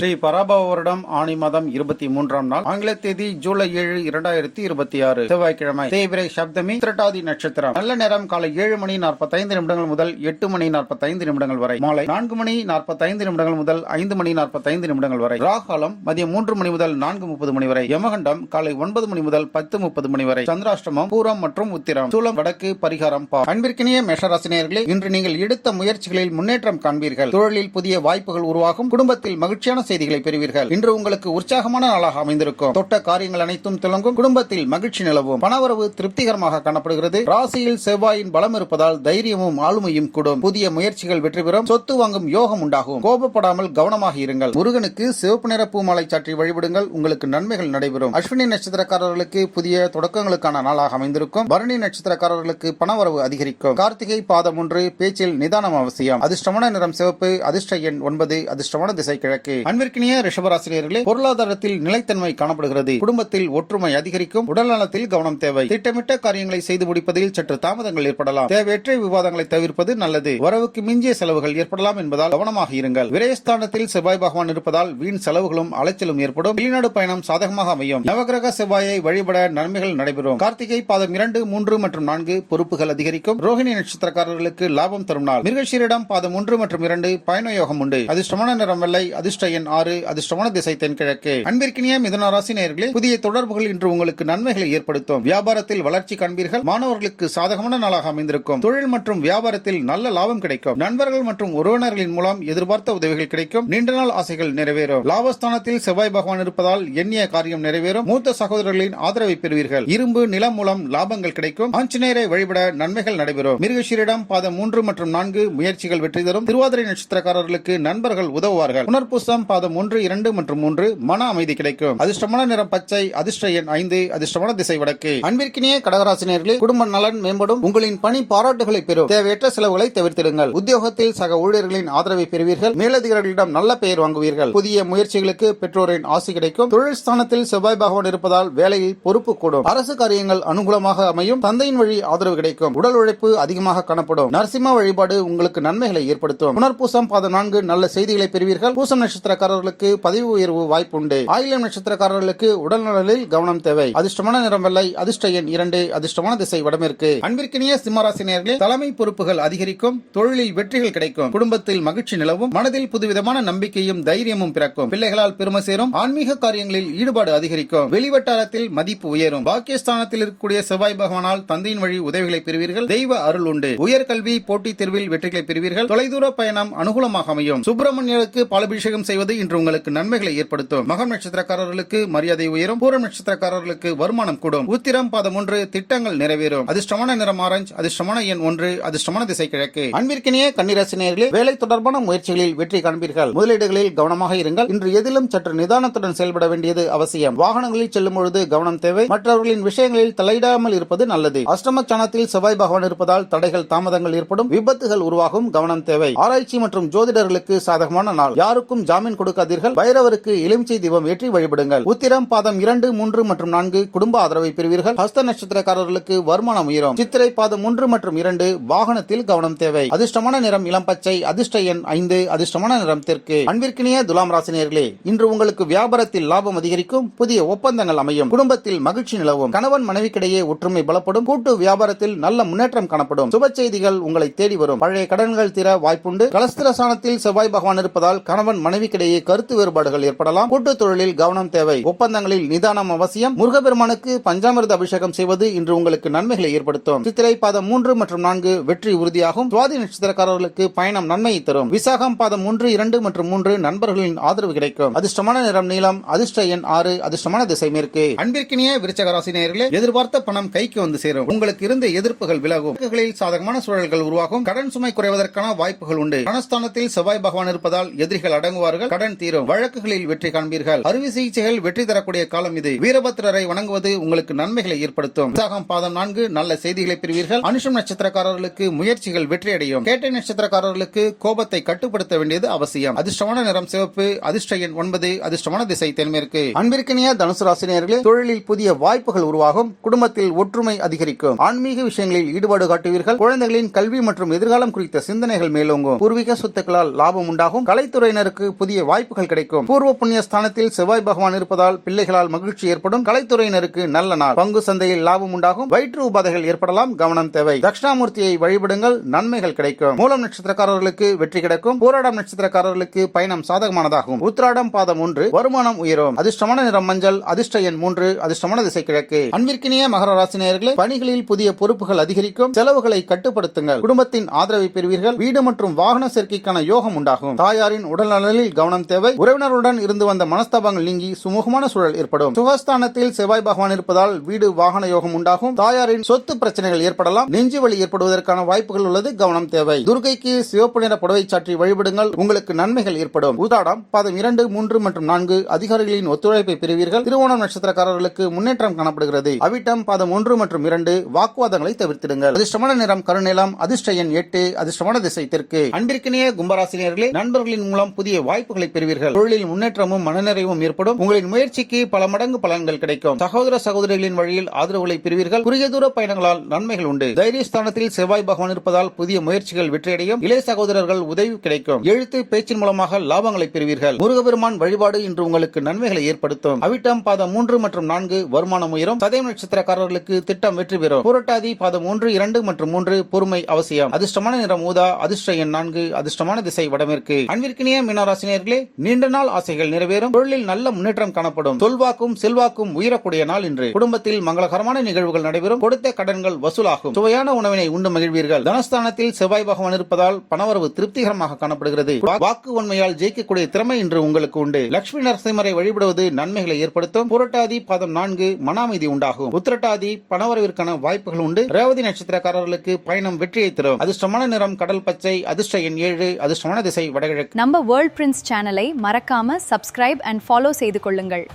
ஸ்ரீ பராபவ வருடம் ஆணி மாதம் 23ஆம் நாள் ஆங்கில தேதி ஜூலை 7, 2026 செவ்வாய்க்கிழமை. தேய்பிரை சப்தமி, திரட்டாதி நட்சத்திரம். நல்ல நேரம் காலை 7 மணி 45 நிமிடங்கள் முதல் 8 மணி 45 நிமிடங்கள் வரை. மாலை 4 மணி 45 நிமிடங்கள் முதல் 5 மணி 45 நிமிடங்கள் வரை. ராகாலம் மதியம் 3 மணி முதல் 4:30 மணி வரை. யமகண்டம் காலை 9 மணி முதல் 10:30 மணி வரை. சந்திராஷ்டமம் பூரம் மற்றும் உத்திரம். சூலம் வடக்கு, பரிகாரம் பா. அன்பிற்கினிய மேஷராசினியர்களே, இன்று நீங்கள் எடுத்த முயற்சிகளில் முன்னேற்றம் காண்பீர்கள். தொழிலில் புதிய வாய்ப்புகள் உருவாகும். குடும்பத்தில் மகிழ்ச்சியான செய்திகளை பெறுவீர்கள். இன்று உங்களுக்கு உற்சாகமான நாளாக அமைந்திருக்கும். தொட்ட காரியங்கள் அனைத்தும் துலங்கும். குடும்பத்தில் மகிழ்ச்சி நிலவும். பணவரவு திருப்திகரமாக காணப்படுகிறது. ராசியில் செவ்வாயின் பலம் இருப்பதால் தைரியமும் ஆளுமையும் கூடும். புதிய முயற்சிகள் வெற்றி பெறும். சொத்து வாங்கும் யோகம் உண்டாகும். கோபப்படாமல் கவனமாக இருங்கள். முருகனுக்கு சிவப்பு நிற பூ மாலை சாற்றி வழிபடுங்கள். உங்களுக்கு நன்மைகள் நடைபெறும். அஸ்வினி நட்சத்திரக்காரர்களுக்கு புதிய தொடக்கங்களுக்கான நாளாக அமைந்திருக்கும். பரணி நட்சத்திரக்காரர்களுக்கு பணவரவு அதிகரிக்கும். கார்த்திகை பாதம் 1, பேச்சில் நிதானம் அவசியம். அதிர்ஷ்டமான நிறம் சிவப்பு. அதிர்ஷ்ட எண் 9. அதிர்ஷ்டமான திசை கிழக்கு. அன்பிற்கினிய ரிஷபராசினியர்களே, பொருளாதாரத்தில் நிலைத்தன்மை காணப்படுகிறது. குடும்பத்தில் ஒற்றுமை அதிகரிக்கும். உடல்நலத்தில் கவனம் தேவை. திட்டமிட்ட காரியங்களை செய்து முடிப்பதில் சற்று தாமதங்கள் ஏற்படலாம். தேவையற்ற விவாதங்களை தவிர்ப்பது நல்லது. வரவுக்கு மிஞ்சிய செலவுகள் ஏற்படலாம் என்பதால் கவனமாக இருங்கள். விரயஸ்தானத்தில் செவ்வாய் பகவான் இருப்பதால் வீண் செலவுகளும் அலைச்சலும் ஏற்படும். வெளிநாடு பயணம் சாதகமாக அமையும். நவகிரக செவ்வாயை வழிபட நன்மைகள் நடைபெறும். கார்த்திகை பாதம் 2, 3 மற்றும் 4 பொறுப்புகள் அதிகரிக்கும். ரோஹிணி நட்சத்திரக்காரர்களுக்கு லாபம் தரும் நாள். மிருகஷீரிடம் பாதம் 1 மற்றும் 2 பயணயோகம் உண்டு. அதிர்ஷ்டமான நிறம் வெள்ளை. அதிர்ஷ்ட எண் 6. அதிர்ஷ்டமான திசை தென்கிழக்கு. அன்பிற்கினிய மிதுன ராசி நேயர்களே, புதிய தொடர்புகள் இன்று உங்களுக்கு நன்மைகளை ஏற்படுத்தும். வியாபாரத்தில் வளர்ச்சி காண்பீர்கள். மாணவர்களுக்கு சாதகமான நாளாக அமைந்திருக்கும். தொழில் மற்றும் வியாபாரத்தில் நல்ல லாபம் கிடைக்கும். நண்பர்கள் மற்றும் உறவினர்களின் மூலம் எதிர்பார்த்த உதவிகள் கிடைக்கும். நீண்ட நாள் ஆசைகள் நிறைவேறும். லாபஸ்தானத்தில் செவ்வாய் பகவான் இருப்பதால் எண்ணிய காரியம் நிறைவேறும். மூத்த சகோதரர்களின் ஆதரவை பெறுவீர்கள். இரும்பு நிலம் மூலம் லாபங்கள் கிடைக்கும். ஆஞ்சநேயரை வழிபட நன்மைகள் நடைபெறும். மிருகஷீரிடம் பாதம் 3 மற்றும் 4 முயற்சிகள் வெற்றி தரும். திருவாதிரை நட்சத்திரக்காரர்களுக்கு நண்பர்கள் உதவுவார்கள். புனர்பூசம் பாதம் 1, 2 மற்றும் 3 மன அமைதி கிடைக்கும். அதிர்ஷ்டமான நிறம் பச்சை. அதிர்ஷ்ட எண் 5. அதிர்ஷ்டமான திசை வடக்கு. அன்பிற்கினிய கடகராசினியர்களே, குடும்ப நலன் மேம்படும். உங்களின் பணி பாராட்டுகளை பெறும். தேவையற்ற செலவுகளை தவிர்த்திடுங்கள். உத்தியோகத்தில் சக ஊழியர்களின் ஆதரவை பெறுவீர்கள். மேலதிகாரிகளிடம் நல்ல பெயர் வாங்குவீர்கள். புதிய முயற்சிகளுக்கு பெற்றோரின் ஆசி கிடைக்கும். தொழில் ஸ்தானத்தில் செவ்வாய் பகவான் இருப்பதால் வேலையில் பொறுப்பு கூடும். அரசு காரியங்கள் அனுகூலமாக அமையும். தந்தையின் வழி ஆதரவு கிடைக்கும். உடல் உழைப்பு அதிகமாக காணப்படும். நரசிம்ம வழிபாடு உங்களுக்கு நன்மைகளை ஏற்படுத்தும். புனர்பூசம் பாதம் 4 நல்ல செய்திகளை பெறுவீர்கள். பூசம் நட்சத்திரக்காரர்களுக்கு பதவி உயர்வு வாய்ப்பு உண்டு. ஆயிலம் நட்சத்திரக்காரர்களுக்கு உடல்நலில் கவனம் தேவை. அதிர்ஷ்டமான நிறம் வெள்ளை. அதிர்ஷ்ட எண் 2. அதிர்ஷ்டமான திசை வடமேற்கு. அன்பிற்கினிய சிம்மராசினியர்களே, தலைமை பொறுப்புகள் அதிகரிக்கும். தொழிலில் வெற்றிகள் கிடைக்கும். குடும்பத்தில் மகிழ்ச்சி நிலவும். மனதில் புதுவிதமான நம்பிக்கையும் தைரியமும் பிறக்கும். பிள்ளைகளால் பெருமை சேரும். ஆன்மீக காரியங்களில் ஈடுபாடு அதிகரிக்கும். வெளிவட்டாரத்தில் மதிப்பு உயரும். பாக்கியஸ்தானத்தில் இருக்கக்கூடிய செவ்வாய் பகவானால் தந்தையின் வழி உதவிகளை பெறுவீர்கள். தெய்வ அருள் உண்டு. உயர்கல்வி போட்டித் தேர்வில் வெற்றிகளை பெறுவீர்கள். தொலைதூர பயணம் அனுகூலமாக அமையும். சுப்பிரமணியருக்கு பாலபிஷேகம் செய்வது இன்று உங்களுக்கு நன்மைகளை ஏற்படுத்தும். மகம் நட்சத்திரக்காரர்களுக்கு மரியாதை உயரும். பூரம் நட்சத்திரக்காரர்களுக்கு வருமானம் கூடும். உத்திரம் பாதம் 1 திட்டங்கள் நிறைவேறும். அதிர்ஷ்டமான நிறம் ஆரஞ்சு. அதிர்ஷ்டமான எண் 1. அதிர்ஷ்டமான திசை கிழக்கு. அன்பிற்கினிய கன்னிராசினியர்களே, வேலை தொடர்பான முயற்சிகளில் வெற்றி காண்பீர்கள். முதலீடுகளில் கவனமாக இருங்கள். இன்று எதிலும் சற்று நிதானத்துடன் செயல்பட வேண்டியது அவசியம். வாகனங்களில் செல்லும் பொழுது கவனம் தேவை. மற்றவர்களின் விஷயங்களில் தலையிடாமல் இருப்பது நல்லது. அஷ்டமஸ்தானத்தில் செவ்வாய் பகவான் இருப்பதால் தடைகள் தாமதங்கள் ஏற்படும். விபத்துகள் உருவாகும். கவனம் தேவை. ஆராய்ச்சி மற்றும் ஜோதிடர்களுக்கு சாதகமான நாள். யாருக்கும் ஜாமீன் கொடுக்காதீர்கள். பைரவருக்கு எலுமிச்சை தீபம் ஏற்றி வழிபடுங்கள். உத்திரம் பாதம் 2, 3 மற்றும் 4 குடும்ப ஆதரவை பெறுவீர்கள். ஹஸ்த நட்சத்திரக்காரர்களுக்கு வருமானம் உயரும். சித்திரை பாதம் 1 மற்றும் 2 வாகனத்தில் கவனம் தேவை. அதிர்ஷ்டமான நிறம் இளம் பச்சை. அதிர்ஷ்ட எண் 5. அதிர்ஷ்டமான நிறம் தெற்கு. அன்பிற்கினிய துலாம் ராசினியர்களே, இன்று உங்களுக்கு வியாபாரத்தில் லாபம் அதிகரிக்கும். புதிய ஒப்பந்தங்கள் அமையும். குடும்பத்தில் மகிழ்ச்சி நிலவும். கணவன் மனைவிக்கிடையே ஒற்றுமை பலப்படும். கூட்டு வியாபாரத்தில் நல்ல முன்னேற்றம் காணப்படும். சுப செய்திகள் உங்களை தேடி வரும். பழைய கடன்கள் தீர வாய்ப்புண்டு. கலஸ்திரஸ்தானத்தில் செவ்வாய் பகவான் இருப்பதால் கணவன் மனைவிக்கிடையே கருத்து வேறுபாடுகள் ஏற்படலாம். கூட்டு தொழிலில் கவனம் தேவை. ஒப்பந்தங்களில் நிதானம் அவசியம். முருகப்பெருமானுக்கு பஞ்சாமிர்த அபிஷேகம் செய்வது இன்று உங்களுக்கு நன்மைகளை ஏற்படுத்தும். சித்திரை பாதம் 3 மற்றும் 4 வெற்றி உறுதியாகும். சுவாதி நட்சத்திரக்காரர்களுக்கு பயணம் நன்மையை தரும். விசாகம் பாதம் 1, 2 மற்றும் 3 நண்பர்களின் ஆதரவு கிடைக்கும். அதிர்ஷ்டமான நிறம் நீலம். அதிர்ஷ்ட எண் 6. அதிர்ஷ்டமான திசை மேற்கு. அன்பிற்கினிய விருச்சக ராசி நேயர்களே, எதிர்பார்த்த பணம் கைக்கு வந்து சேரும். உங்களுக்கு இருந்த எதிர்ப்புகள் விலகும். சாதகமான சூழல்கள் உருவாகும். கடன் சுமை குறைவதற்கான வாய்ப்புகள் உண்டு. பணஸ்தானத்தில் செவ்வாய் பகவான் இருப்பதால் எதிரிகள் அடங்குவார்கள். கடன் தீரும். வழக்குகளில் வெற்றி காண்பீர்கள். அறுவை சிகிச்சைகள் வெற்றி தரக்கூடிய காலம் இது. வீரபத்திரரை வணங்குவது உங்களுக்கு நன்மைகளை ஏற்படுத்தும். விசாகம் பாதம் 4 நல்ல செய்திகளை பெறுவீர்கள். அனுஷம் நட்சத்திரக்காரர்களுக்கு முயற்சிகள் வெற்றியடையும். கேட்டை நட்சத்திரக்காரர்களுக்கு கோபத்தை கட்டுப்படுத்த வேண்டியது அவசியம். அதிர்ஷ்டமான நிறம் சிவப்பு. அதிர்ஷ்ட எண் 9. அதிர்ஷ்டமான திசை தென்மேற்கு. அன்பிற்கினிய தனுசு ராசினியர்களே, தொழிலில் புதிய வாய்ப்புகள் உருவாகும். குடும்பத்தில் ஒற்றுமை அதிகரிக்கும். ஆன்மீக விஷயங்களில் ஈடுபாடு காட்டுவீர்கள். குழந்தைகளின் கல்வி மற்றும் எதிர்காலம் குறித்த சிந்தனைகள் மேலோங்கும். பூர்வீக சொத்துக்களால் லாபம் உண்டாகும். கலைத்துறையினருக்கு புதிய வாய்ப்புகள் கிடைக்கும். பூர்வ புண்ணிய ஸ்தானத்தில் செவ்வாய் பகவான் இருப்பதால் பிள்ளைகளால் மகிழ்ச்சி ஏற்படும். கலைத்துறையினருக்கு நல்ல நாள். பங்கு சந்தையில் லாபம் உண்டாகும். வயிற்று உபாதைகள் ஏற்படலாம், கவனம் தேவை. தட்சிணாமூர்த்தியை வழிபடுங்கள், நன்மைகள் கிடைக்கும். மூலம் நட்சத்திரக்காரர்களுக்கு வெற்றி கிடைக்கும். போராடம் நட்சத்திரக்காரர்களுக்கு பயணம் சாதகமானதாகும். உத்திராடம் பாதம் 1 வருமானம் உயரும். அதிர்ஷ்டமான நிறம் மஞ்சள். அதிர்ஷ்ட எண் 3. அதிர்ஷ்டமான திசை கிழக்கு. அன்பிற்கினிய மகர ராசி நேயர்களே, பணிகளில் புதிய பொறுப்புகள் அதிகரிக்கும். செலவுகளை கட்டுப்படுத்துங்கள். குடும்பத்தின் ஆதரவை பெறுவீர்கள். வீடு மற்றும் வாகன சேர்க்கைக்கான யோகம் உண்டாகும். தாயாரின் உடல்நலனில் கவனம் தேவை. உறவினருடன் இருந்து வந்த மனஸ்தாபங்கள் நீங்கி சுமூகமான சூழல் ஏற்படும். சுகஸ்தானத்தில் செவ்வாய் பகவான் இருப்பதால் வீடு வாகன யோகம் உண்டாகும். தாயாரின் சொத்து பிரச்சனைகள் ஏற்படலாம். நெஞ்சு வலி ஏற்படுவதற்கான வாய்ப்புகள் உள்ளது, கவனம் தேவை. துர்கைக்கு சிவப்பு நிற புடவை சாற்றி வழிபடுங்கள், உங்களுக்கு நன்மைகள் ஏற்படும். உதாடம் பாதம் 2, 3 மற்றும் 4 அதிகாரிகளின் ஒத்துழைப்பை பெறுவீர்கள். திருவோணம் நட்சத்திரக்காரர்களுக்கு முன்னேற்றம் காணப்படுகிறது. அவிட்டம் பாதம் 1 மற்றும் 2 வாக்குவாதங்களை தவிர்த்திடுங்கள். அதிர்ஷ்டமான நிறம் கருநீலம். அதிர்ஷ்ட எண் 8. அதிர்ஷ்டமான திசை தெற்கு. அன்பிற்கினிய கும்பராசினியர்களே, நண்பர்களின் மூலம் புதிய வாய்ப்புகளை பெறுவீர்கள். தொழிலில் முன்னேற்றமும் மனநிறைவும் ஏற்படும். உங்களின் முயற்சிக்கு பல மடங்கு பலன்கள் கிடைக்கும். சகோதர சகோதரிகளின் வழியில் ஆதரவுகளை பெறுவீர்கள். குறுகிய தூர பயணங்களால் நன்மைகள் உண்டு. தைரியஸ்தானத்தில் செவ்வாய் பகவான் இருப்பதால் புதிய முயற்சிகள் வெற்றியடையும். இளைய சகோதரர்கள் உதவி கிடைக்கும். எழுத்து பேச்சின் மூலமாக லாபங்களை பெறுவீர்கள். முருகபெருமான் வழிபாடு இன்று உங்களுக்கு நன்மைகளை ஏற்படுத்தும். அவிட்டம் பாதம் 3 மற்றும் 4 வருமானம் உயரும். சதயம் நட்சத்திரக்காரர்களுக்கு திட்டம் வெற்றி பெறும். புரட்டாதி பாதம் 1, 2 மற்றும் 3 பொறுமை அவசியம். அதிர்ஷ்டமான நிறம் ஊதா. அதிர்ஷ்ட எண் 4. அதிர்ஷ்டமான திசை வடமேற்கு. அன்பிற்கினிய மீனராசினியர்களே, நீண்ட நாள் ஆசைகள் நிறைவேறும். தொழிலில் நல்ல முன்னேற்றம் காணப்படும். சொல்வாக்கும் செல்வாக்கும் உயரக்கூடிய நாள் இன்று. குடும்பத்தில் மங்களகரமான நிகழ்வுகள் நடைபெறும். கொடுத்த கடன்கள் வசூலாகும். சுவையான உணவினை உண்டு மகிழ்வீர்கள். தனஸ்தானத்தில் செவ்வாய் பகவான் இருப்பதால் பணவரவு திருப்திகரமாக காணப்படுகிறது. வாக்கு உண்மையால் ஜெயிக்கக்கூடிய திறமை இன்று உங்களுக்கு உண்டு. லட்சுமி நரசிம்மரை வழிபடுவது நன்மைகளை ஏற்படுத்தும். புரட்டாதி பாதம் 4 மன அமைதி உண்டாகும். உத்திரட்டாதி பணவரவிற்கான வாய்ப்புகள் உண்டு. ரேவதி நட்சத்திரக்காரர்களுக்கு பயணம் வெற்றியை தரும். அதிர்ஷ்டமான நிறம் கடல் பச்சை. அதிர்ஷ்ட எண் 7. அதிர்ஷ்டமான திசை வடகிழக்கு. நம்ம வேர்ல்ட் பிரின்ஸ் சேனலை மறக்காம சப்ஸ்கிரைப் அண்ட் ஃபாலோ செய்து கொள்ளுங்கள்.